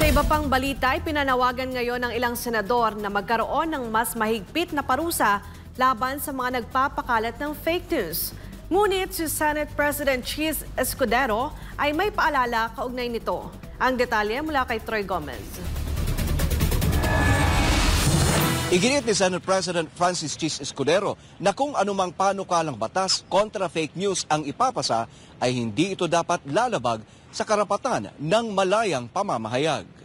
Iba pang balita, pinanawagan ngayon ng ilang senador na magkaroon ng mas mahigpit na parusa laban sa mga nagpapakalat ng fake news. Ngunit si Senate President Chis Escudero ay may paalala kaugnay nito. Ang detalye mula kay Troy Gomez. Iginit ni Senate President Francis Chis Escudero na kung anumang panukalang batas kontra fake news ang ipapasa ay hindi ito dapat lalabag sa karapatan ng malayang pamamahayag.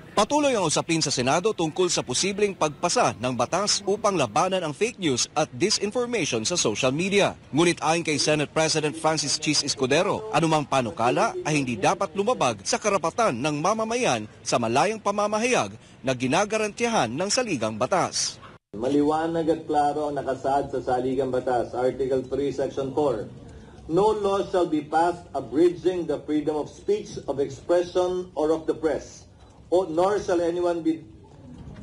Patuloy ang usapin sa Senado tungkol sa posibleng pagpasa ng batas upang labanan ang fake news at disinformation sa social media. Ngunit ayon kay Senate President Francis Chis Escudero, anumang panukala ay hindi dapat lumabag sa karapatan ng mamamayan sa malayang pamamahayag na ginagarantiyahan ng saligang batas. Maliwanag at klaro ang nakasaad sa saligang batas, Article 3, Section 4. No law shall be passed abridging the freedom of speech, of expression, or of the press. Nor shall anyone be,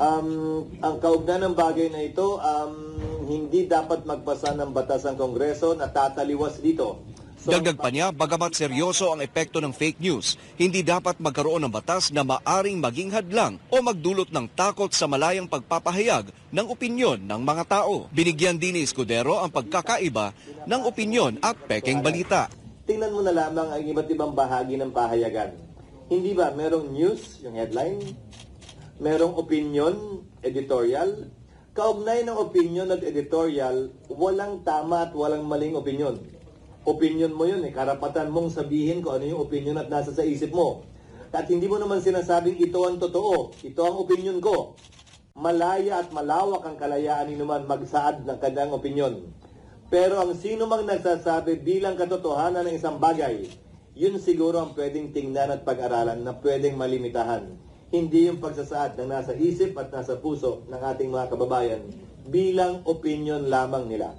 ang kaugnayan ng bagay na ito, hindi dapat magpasa ng batas ang Kongreso na tataliwas dito. Dagdag pa niya, bagamat seryoso ang epekto ng fake news, hindi dapat magkaroon ng batas na maaring maging hadlang o magdulot ng takot sa malayang pagpapahayag ng opinyon ng mga tao. Binigyan din ni Escudero ang pagkakaiba ng opinyon at pekeng balita. Tingnan mo na lamang ang iba't ibang bahagi ng pahayagan. Hindi ba merong news, yung headline, merong opinion, editorial. Kaugnay ng opinion at editorial, walang tama at walang maling opinion. Opinion mo yun, karapatan mong sabihin kung ano yung opinion at nasa sa isip mo. At hindi mo naman sinasabing ito ang totoo, ito ang opinion ko. Malaya at malawak ang kalayaan ni naman magsaad ng kanyang opinion. Pero ang sino mang nagsasabi bilang katotohanan ng isang bagay, yun siguro ang pwedeng tingnan at pag-aralan na pwedeng malimitahan. Hindi yung pagsasaad ng nasa isip at nasa puso ng ating mga kababayan bilang opinion lamang nila.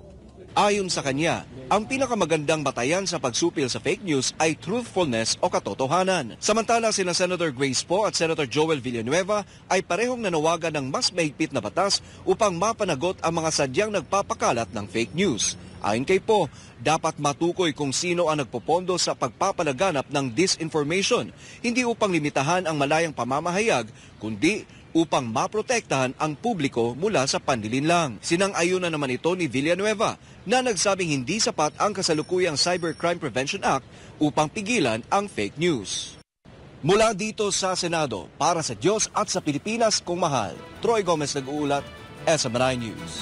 Ayon sa kanya, ang pinakamagandang batayan sa pagsupil sa fake news ay truthfulness o katotohanan. Samantala, sina Senator Grace Poe at Senator Joel Villanueva ay parehong nanawagan ng mas mahigpit na batas upang mapanagot ang mga sadyang nagpapakalat ng fake news. Ayon kay Poe, dapat matukoy kung sino ang nagpopondo sa pagpapalaganap ng disinformation, hindi upang limitahan ang malayang pamamahayag, kundi upang maprotektahan ang publiko mula sa panlilinlang. Sinang-ayunan naman ito ni Villanueva na nagsabing hindi sapat ang kasalukuyang Cybercrime Prevention Act upang pigilan ang fake news. Mula dito sa Senado, para sa Diyos at sa Pilipinas kung mahal, Troy Gomez nag-uulat, SMNI News.